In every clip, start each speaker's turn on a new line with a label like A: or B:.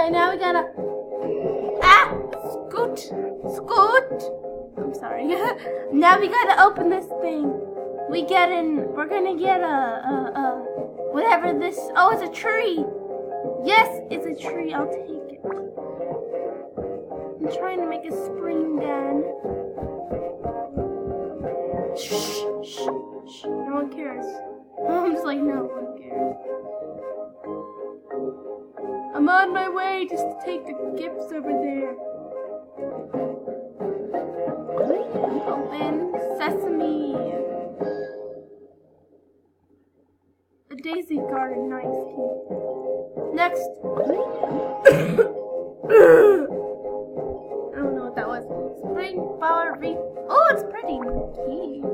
A: Okay, now we gotta scoot. I'm sorry. Now we gotta open this thing. We're gonna get whatever this. Oh, it's a tree. Yes, it's a tree. I'll take it. I'm trying to make a spring den. Shh. No one cares. I'm just like, no one cares. I'm on my way just to take the gifts over there. Open sesame. A daisy garden, nice. Next. I don't know what that was. Spring flower wreath. Oh, it's pretty. Cute.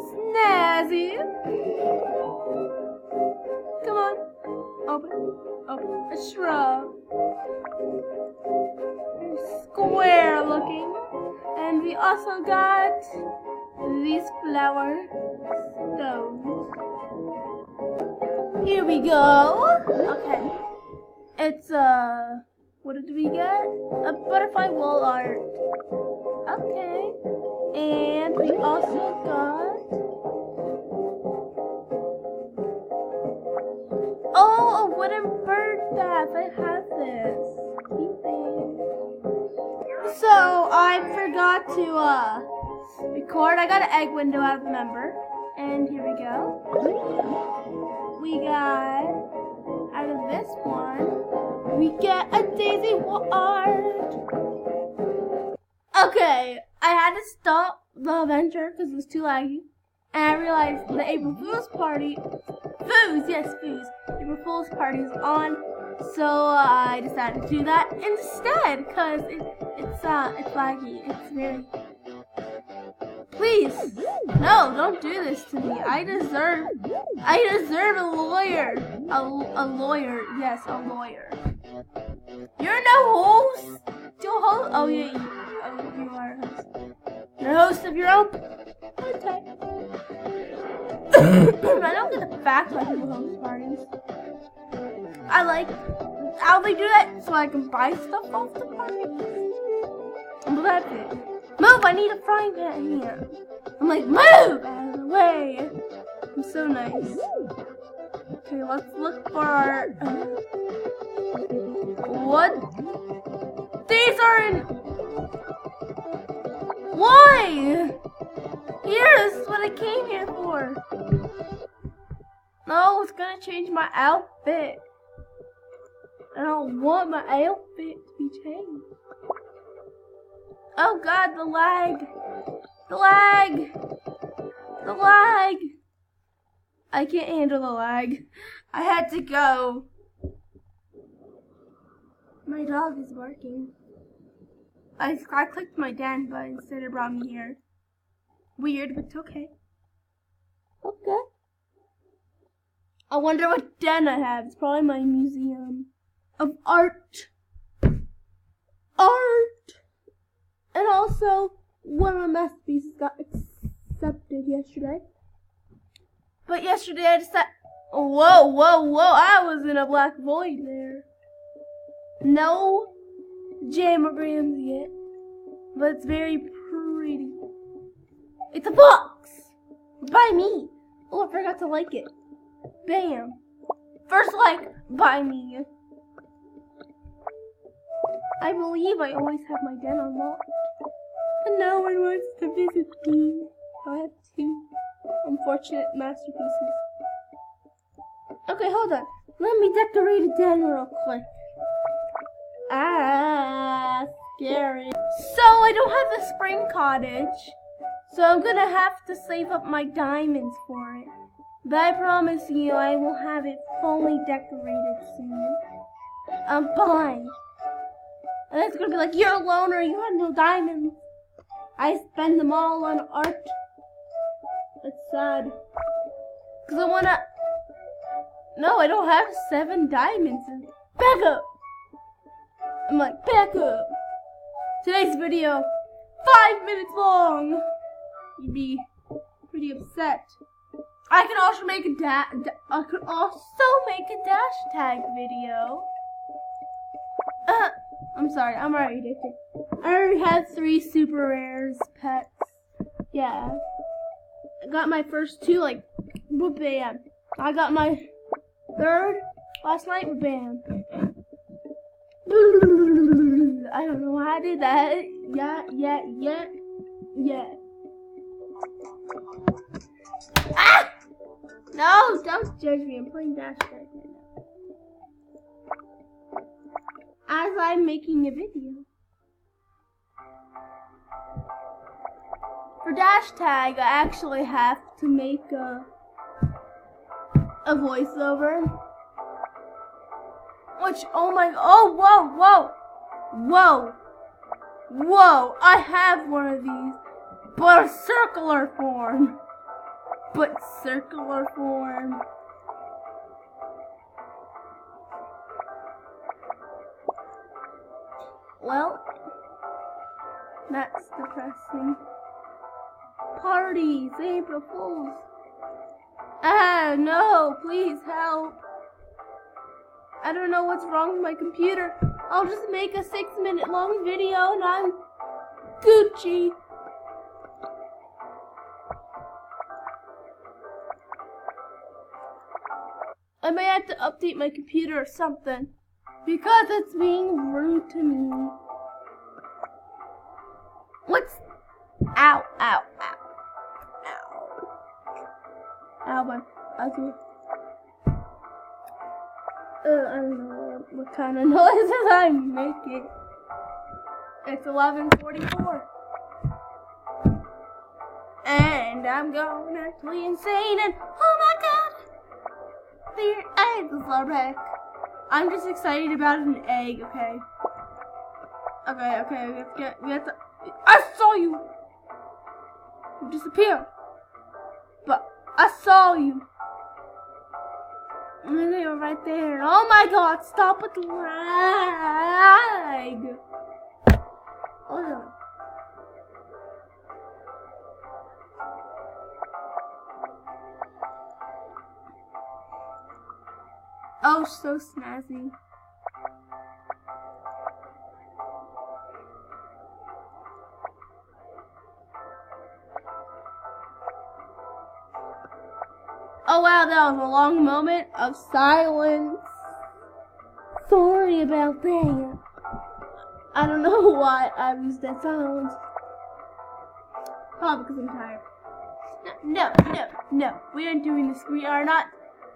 A: Snazzy. Come on. Open. A shrub. Square looking. And we also got these flower stones. Here we go. Okay. It's what did we get? A butterfly wall art. Okay. And we also got a wooden bird bath. I have this. So I forgot to record. I got an egg window out of the member. And here we go. We got out of this one, we get a daisy art. Okay, I had to stop the adventure because it was too laggy. And I realized the April Fool's party, April Fool's party is on. So I decided to do that instead because it's laggy. It's very. Please, no, don't do this to me. I deserve a lawyer. A lawyer, yes, a lawyer. You're no host. Oh yeah, you are a host. You're a host of your own podcast. I don't get the facts why people host parties. I like how they do that so I can buy stuff off the party. But that's it. Move! I need a frying pan here. I'm like, move out of the way. I'm so nice. Okay, let's look for our. What? These are in. Why? Here, this is what I came here for. No, it's gonna change my outfit. I don't want my outfit to be changed. Oh God, the lag. I can't handle the lag. I had to go. My dog is barking. I clicked my den, but instead it brought me here. Weird, but it's okay. Okay. I wonder what den I have. It's probably my museum of art. And also, one of my masterpieces got accepted yesterday. But yesterday I decided, whoa, I was in a black void there. No jamagrams yet, but it's very pretty. It's a box by me. Oh, I forgot to like it. Bam. First like by me. I believe I always have my den unlocked. And no one wants to visit me. I have two unfortunate masterpieces. Okay, hold on. Let me decorate a den real quick. Scary. So I don't have the spring cottage. So I'm gonna have to save up my diamonds for it. But I promise you I will have it fully decorated soon. Bye. And it's gonna be like, you're a loner, you have no diamonds. I spend them all on art. It's sad. Cause I wanna. No, I don't have 7 diamonds. Back up. I'm like, back up. Today's video, 5 minutes long. You'd be pretty upset. I can also make a hashtag video. I'm sorry, I'm already addicted. I already had 3 super rares pets. Yeah. I got my first 2, like, bam. I got my 3rd last night, bam. I don't know how I did that. Yeah. Ah! No, don't judge me. I'm playing Dash Tag right now. As I'm making a video. For Dash Tag, I actually have to make a voiceover. Which, whoa, I have one of these, but a circular form. Well, that's depressing. Parties, April Fools. Ah, no, please help. I don't know what's wrong with my computer. I'll just make a 6-minute long video and I'm Gucci. I may have to update my computer or something because it's being rude to me. What's... Ow. My ugly. I don't know what kind of noises I'm making. It's 11:44. And I'm going actually insane and oh my god! The eggs are back. I'm just excited about an egg, okay? Okay, we have to... I saw you! You disappeared. But I saw you. And they were right there. Oh my god, stop with the lag. Hold on. Oh, so snazzy. Oh wow, that was a long moment of silence. Sorry about that. I don't know why I used that silence. Probably because I'm tired. No. We aren't doing this. We are not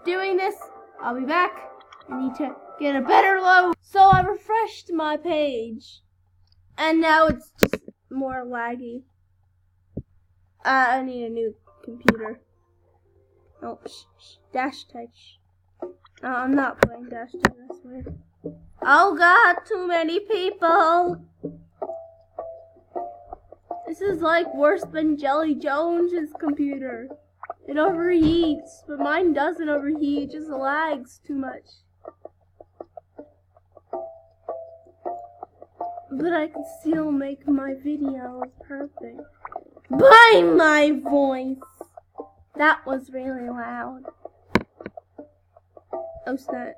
A: doing this. I'll be back. I need to get a better load. So I refreshed my page. And now it's just more laggy. I need a new computer. Oh, Dash Tag. I'm not playing Dash Tag, I swear. Oh god, too many people. This is like worse than Jelly Jones's computer. It overheats, but mine doesn't overheat, it just lags too much. But I can still make my videos perfect. By my voice! That was really loud. Oh snap.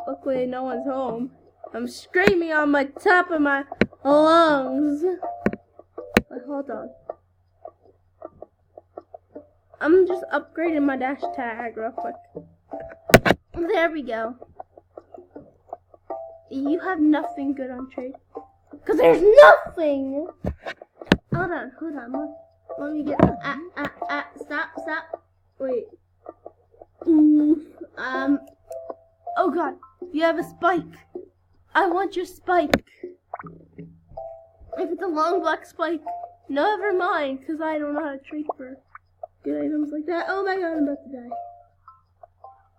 A: Luckily no one's home. I'm screaming on my top of my lungs. Wait, hold on. I'm just upgrading my Dash Tag real quick. There we go. You have nothing good on trade. Cause there's nothing! Hold on. Let me get stop. Wait. Oh god, you have a spike. I want your spike. If it's a long black spike, never mind, because I don't know how to trade for good items like that. Oh my god, I'm about to die.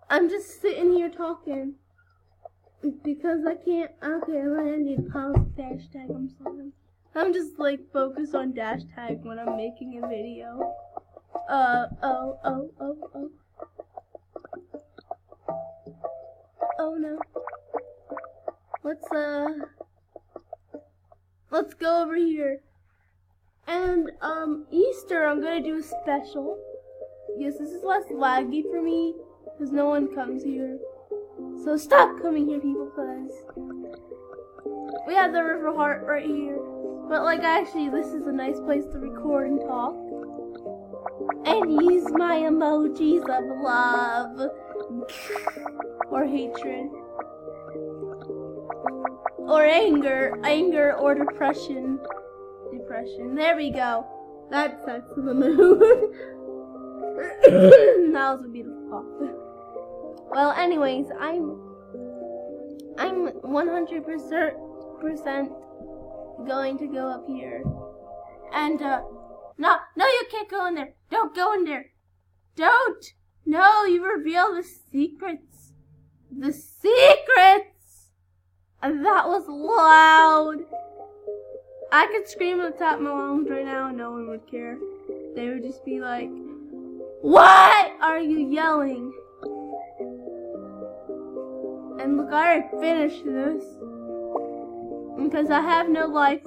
A: I'm just sitting here talking. Because I can't, okay, I need to pause Dash Tag, I'm sorry. I'm just like focused on Dash Tag when I'm making a video. Oh no. Let's go over here. And, Easter, I'm gonna do a special. Yes, this is less laggy for me, because no one comes here. So stop coming here, people, because We have the river heart right here. But like actually this is a nice place to record and talk. And use my emojis of love. Or hatred. Or anger or depression. There we go. That sets the mood. That was a beautiful cough. Well, anyways, I'm 100% going to go up here. And no, you can't go in there. Don't go in there. Don't. No, you reveal the secrets. The secrets. And that was loud. I could scream at the top of my lungs right now and no one would care. They would just be like, "What are you yelling?" And look, I already finished this. Because I have no life.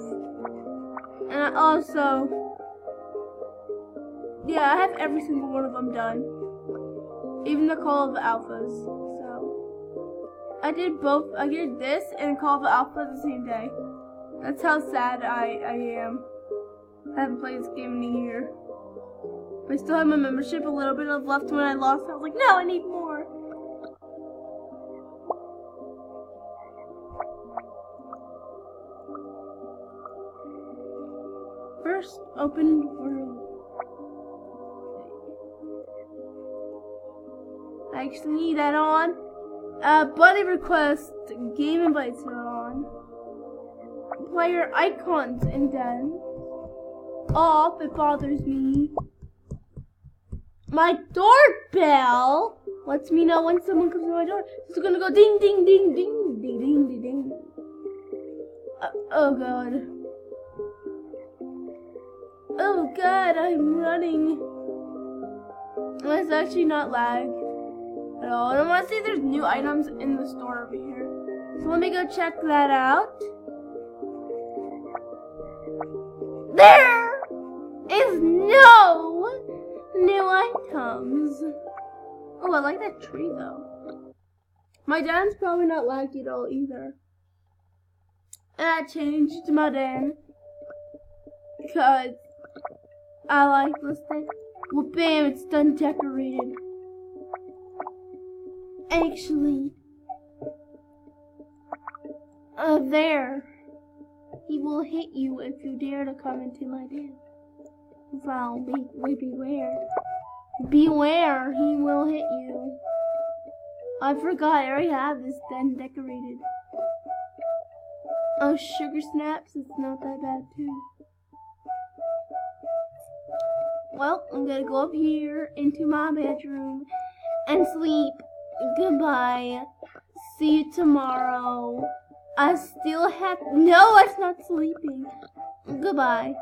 A: And I also, yeah, I have every single one of them done. Even the Call of the Alphas. So, I did this and Call of the Alpha the same day. That's how sad I am. I haven't played this game in a year. I still have my membership, a little bit of left when I lost it. I was like, no, I need more. First, open world. I actually need that on. Buddy request, game invites are on. Player icons indent. Off, it bothers me. My doorbell lets me know when someone comes to my door. It's gonna go ding, ding, ding, ding, ding, ding, ding, ding. Oh god. Oh god, I'm running. It's actually not lag at all. And I want to see if there's new items in the store over here. So let me go check that out. There is no new items. Oh, I like that tree though. My dan's probably not laggy at all either. And I changed my dan because I like this thing. Well, bam, it's done decorated. Actually, there. He will hit you if you dare to come into my den. So, beware. Beware, he will hit you. I forgot, I already have this den decorated. Oh, sugar snaps, it's not that bad too. Well, I'm gonna go up here into my bedroom and sleep. Goodbye. See you tomorrow. I still have, no, it's not sleeping. Goodbye.